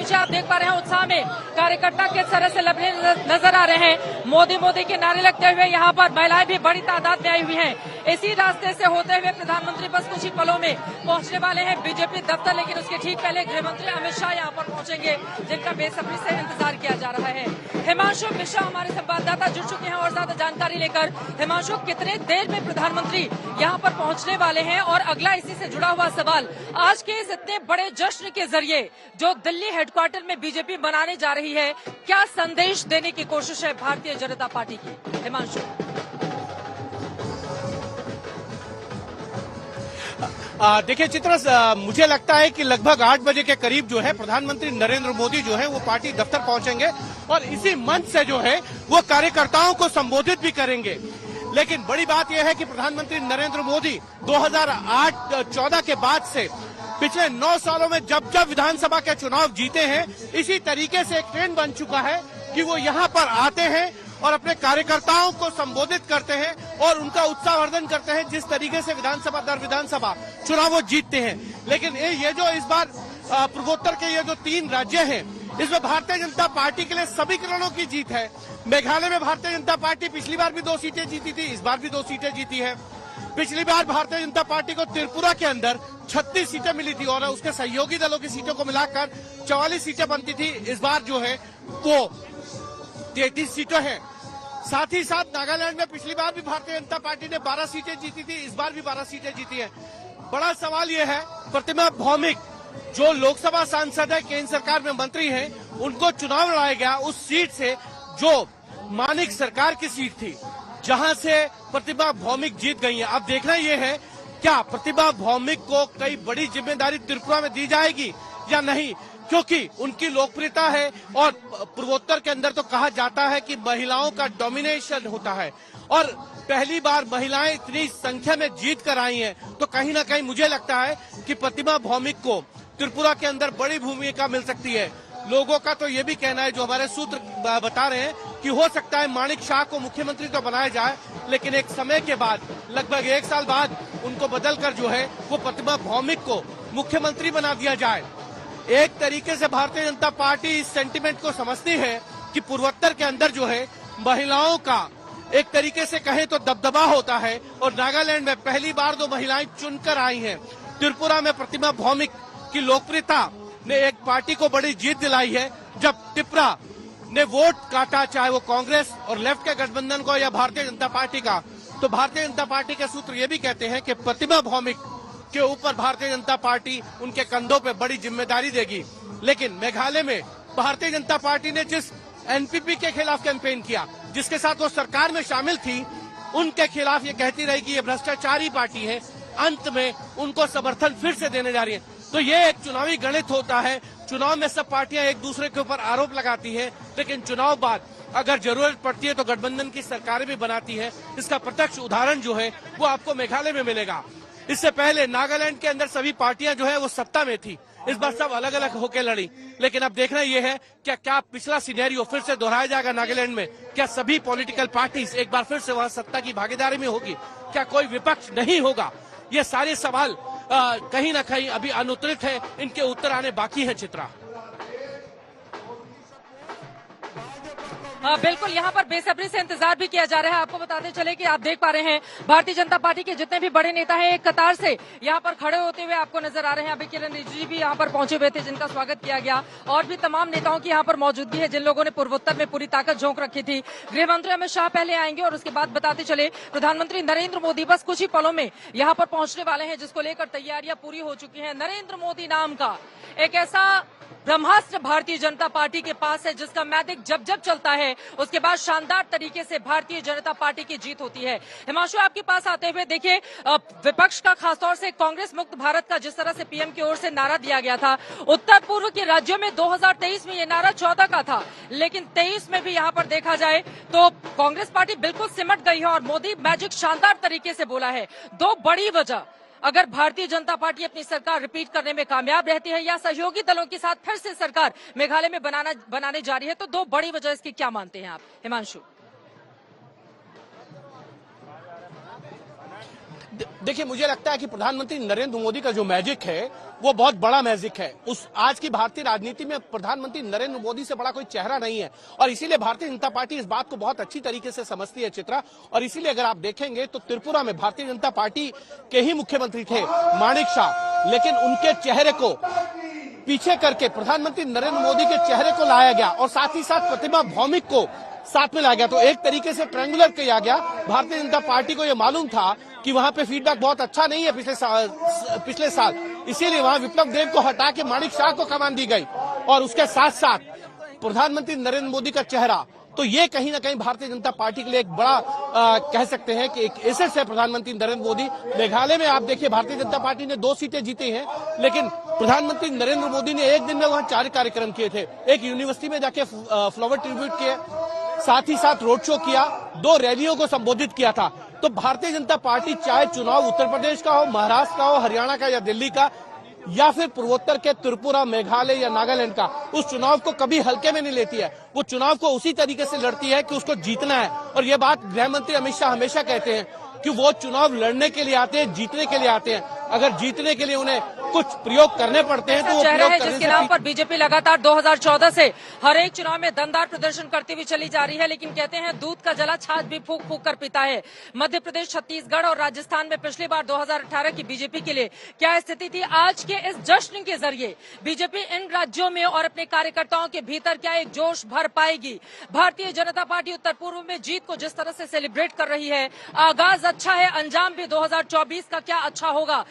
नीचे आप देख पा रहे हैं उत्साह में कार्यकर्ता किस तरह से लबले नजर आ रहे हैं। मोदी मोदी के नारे लगते हुए यहाँ पर महिलाएं भी बड़ी तादाद में आई हुई हैं। इसी रास्ते से होते हुए प्रधानमंत्री बस कुछ ही पलों में पहुंचने वाले हैं बीजेपी दफ्तर, लेकिन उसके ठीक पहले गृह मंत्री अमित शाह यहाँ पर पहुंचेंगे, जिनका बेसब्री से इंतजार किया जा रहा है। हिमांशु मिश्रा हमारे संवाददाता जुड़ चुके हैं और ज्यादा जानकारी लेकर। हिमांशु, कितने देर में प्रधानमंत्री यहाँ पर पहुंचने वाले हैं? और अगला इसी से जुड़ा हुआ सवाल, आज के इस इतने बड़े जश्न के जरिए जो दिल्ली हेडक्वार्टर में बीजेपी बनाने जा रही है, क्या संदेश देने की कोशिश है भारतीय जनता पार्टी की? हिमांशु। देखिए चित्रा, मुझे लगता है कि लगभग 8 बजे के करीब जो है प्रधानमंत्री नरेंद्र मोदी जो है वो पार्टी दफ्तर पहुंचेंगे और इसी मंच से जो है वो कार्यकर्ताओं को संबोधित भी करेंगे। लेकिन बड़ी बात यह है कि प्रधानमंत्री नरेंद्र मोदी 2008-14 के बाद से पिछले 9 सालों में जब जब विधानसभा के चुनाव जीते हैं, इसी तरीके से एक ट्रेंड बन चुका है कि वो यहाँ पर आते हैं और अपने कार्यकर्ताओं को संबोधित करते हैं और उनका उत्साहवर्धन करते हैं, जिस तरीके से विधानसभा दर विधानसभा चुनाव वो जीतते हैं। लेकिन ये जो इस बार पूर्वोत्तर के ये जो 3 राज्य हैं, इसमें भारतीय जनता पार्टी के लिए समीकरणों की जीत है। मेघालय में भारतीय जनता पार्टी पिछली बार भी 2 सीटें जीती थी, इस बार भी 2 सीटें जीती है। पिछली बार भारतीय जनता पार्टी को त्रिपुरा के अंदर 36 सीटें मिली थी और उसके सहयोगी दलों की सीटों को मिलाकर 44 सीटें बनती थी। इस बार जो है वो 33 सीटें हैं। साथ ही साथ नागालैंड में पिछली बार भी भारतीय जनता पार्टी ने 12 सीटें जीती थी, इस बार भी 12 सीटें जीती है। बड़ा सवाल यह है, प्रतिमा भौमिक जो लोकसभा सांसद है, केंद्र सरकार में मंत्री हैं, उनको चुनाव लड़ाया गया उस सीट से जो मानिक सरकार की सीट थी, जहां से प्रतिमा भौमिक जीत गई है। अब देखना यह है क्या प्रतिमा भौमिक को कई बड़ी जिम्मेदारी त्रिपुरा में दी जाएगी या नहीं, क्योंकि उनकी लोकप्रियता है और पूर्वोत्तर के अंदर तो कहा जाता है कि महिलाओं का डोमिनेशन होता है और पहली बार महिलाएं इतनी संख्या में जीत कर आई हैं, तो कहीं ना कहीं मुझे लगता है कि प्रतिमा भौमिक को त्रिपुरा के अंदर बड़ी भूमिका मिल सकती है। लोगों का तो ये भी कहना है, जो हमारे सूत्र बता रहे हैं, कि हो सकता है मानिक शाह को मुख्यमंत्री तो बनाया जाए, लेकिन एक समय के बाद लगभग 1 साल बाद उनको बदलकर जो है वो प्रतिमा भौमिक को मुख्यमंत्री बना दिया जाए। एक तरीके से भारतीय जनता पार्टी इस सेंटिमेंट को समझती है कि पूर्वोत्तर के अंदर जो है महिलाओं का एक तरीके से कहें तो दबदबा होता है और नागालैंड में पहली बार 2 महिलाएं चुनकर आई हैं। त्रिपुरा में प्रतिमा भौमिक की लोकप्रियता ने एक पार्टी को बड़ी जीत दिलाई है। जब त्रिपुरा ने वोट काटा, चाहे वो कांग्रेस और लेफ्ट के गठबंधन को या भारतीय जनता पार्टी का, तो भारतीय जनता पार्टी के सूत्र ये भी कहते हैं कि प्रतिमा भौमिक के ऊपर भारतीय जनता पार्टी उनके कंधों पे बड़ी जिम्मेदारी देगी। लेकिन मेघालय में भारतीय जनता पार्टी ने जिस एनपीपी के खिलाफ कैंपेन किया, जिसके साथ वो सरकार में शामिल थी, उनके खिलाफ ये कहती रही कि ये भ्रष्टाचारी पार्टी है, अंत में उनको समर्थन फिर से देने जा रही है। तो ये एक चुनावी गणित होता है। चुनाव में सब पार्टियां एक दूसरे के ऊपर आरोप लगाती है, लेकिन चुनाव बाद अगर जरूरत पड़ती है तो गठबंधन की सरकारें भी बनाती है। इसका प्रत्यक्ष उदाहरण जो है वो आपको मेघालय में मिलेगा। इससे पहले नागालैंड के अंदर सभी पार्टियां जो है वो सत्ता में थी, इस बार सब अलग अलग होकर लड़ी। लेकिन अब देखना यह है क्या पिछला सिनेरियो फिर से दोहराया जाएगा नागालैंड में? क्या सभी पॉलिटिकल पार्टीज एक बार फिर से वहां सत्ता की भागीदारी में होगी? क्या कोई विपक्ष नहीं होगा? ये सारे सवाल कहीं ना कहीं अभी अनुत्तरित है, इनके उत्तर आने बाकी है। चित्रा, बिल्कुल, यहाँ पर बेसब्री से इंतजार भी किया जा रहा है। आपको बताते चले कि आप देख पा रहे हैं भारतीय जनता पार्टी के जितने भी बड़े नेता हैं एक कतार से यहाँ पर खड़े होते हुए आपको नजर आ रहे हैं। अभी किरण रिजिजू भी यहाँ पर पहुंचे हुए थे, जिनका स्वागत किया गया, और भी तमाम नेताओं की यहाँ पर मौजूदगी है, जिन लोगों ने पूर्वोत्तर में पूरी ताकत झोंक रखी थी। गृह मंत्री अमित शाह पहले आएंगे और उसके बाद बताते चले प्रधानमंत्री नरेंद्र मोदी बस कुछ ही पलों में यहाँ पर पहुंचने वाले हैं, जिसको लेकर तैयारियां पूरी हो चुकी है। नरेंद्र मोदी नाम का एक ऐसा ब्रह्मास्त्र भारतीय जनता पार्टी के पास है, जिसका मैजिक जब जब चलता है उसके बाद शानदार तरीके से भारतीय जनता पार्टी की जीत होती है। हिमांशु, आपके पास आते हुए देखिए, विपक्ष का खासतौर से कांग्रेस मुक्त भारत का जिस तरह से पीएम की ओर से नारा दिया गया था, उत्तर पूर्व के राज्यों में 2023 में ये नारा 14 का था, लेकिन 23 में भी यहाँ पर देखा जाए तो कांग्रेस पार्टी बिल्कुल सिमट गई है और मोदी मैजिक शानदार तरीके से बोला है। 2 बड़ी वजह, अगर भारतीय जनता पार्टी अपनी सरकार रिपीट करने में कामयाब रहती है या सहयोगी दलों के साथ फिर से सरकार मेघालय में बनाने जा रही है, तो 2 बड़ी वजह इसकी क्या मानते हैं आप, हिमांशु? देखिए, मुझे लगता है कि प्रधानमंत्री नरेंद्र मोदी का जो मैजिक है वो बहुत बड़ा मैजिक है। उस आज की भारतीय राजनीति में प्रधानमंत्री नरेंद्र मोदी से बड़ा कोई चेहरा नहीं है और इसीलिए भारतीय जनता पार्टी इस बात को बहुत अच्छी तरीके से समझती है चित्रा। और इसीलिए अगर आप देखेंगे तो त्रिपुरा में भारतीय जनता पार्टी के ही मुख्यमंत्री थे माणिक शाह, लेकिन उनके चेहरे को पीछे करके प्रधानमंत्री नरेंद्र मोदी के चेहरे को लाया गया और साथ ही साथ प्रतिमा भौमिक को साथ में लाया गया। तो एक तरीके से ट्रायंगुलर किया गया। भारतीय जनता पार्टी को यह मालूम था कि वहां पे फीडबैक बहुत अच्छा नहीं है पिछले साल, इसीलिए वहां विप्लव देव को हटा के माणिक शाह को कमान दी गई और उसके साथ साथ प्रधानमंत्री नरेंद्र मोदी का चेहरा। तो ये कहीं ना कहीं भारतीय जनता पार्टी के लिए एक बड़ा कह सकते हैं कि एक एसेट है प्रधानमंत्री नरेंद्र मोदी। मेघालय में आप देखिए भारतीय जनता पार्टी ने 2 सीटें जीती हैं, लेकिन प्रधानमंत्री नरेंद्र मोदी ने एक दिन में वहां 4 कार्यक्रम किए थे। एक यूनिवर्सिटी में जाके फ्लावर ट्रिब्यूट किए, साथ ही साथ रोड शो किया, 2 रैलियों को संबोधित किया था। तो भारतीय जनता पार्टी चाहे चुनाव उत्तर प्रदेश का हो, महाराष्ट्र का हो, हरियाणा का या दिल्ली का या फिर पूर्वोत्तर के त्रिपुरा, मेघालय या नागालैंड का, उस चुनाव को कभी हल्के में नहीं लेती है। वो चुनाव को उसी तरीके से लड़ती है कि उसको जीतना है। और ये बात गृह मंत्री अमित शाह हमेशा कहते हैं कि वो चुनाव लड़ने के लिए आते हैं, जीतने के लिए आते हैं। अगर जीतने के लिए उन्हें कुछ प्रयोग करने पड़ते हैं तो वो चेहरा प्रयोग है करने जिसके से नाम पर बीजेपी लगातार 2014 से हर एक चुनाव में दमदार प्रदर्शन करती हुई चली जा रही है। लेकिन कहते हैं दूध का जला छाछ भी फूंक फूंक कर पीता है। मध्य प्रदेश, छत्तीसगढ़ और राजस्थान में पिछली बार 2018 की बीजेपी के लिए क्या स्थिति थी, आज के इस जश्न के जरिए बीजेपी इन राज्यों में और अपने कार्यकर्ताओं के भीतर क्या एक जोश भर पाएगी। भारतीय जनता पार्टी उत्तर पूर्व में जीत को जिस तरह से सेलिब्रेट कर रही है, आगाज अच्छा है, अंजाम भी 2024 का क्या अच्छा होगा।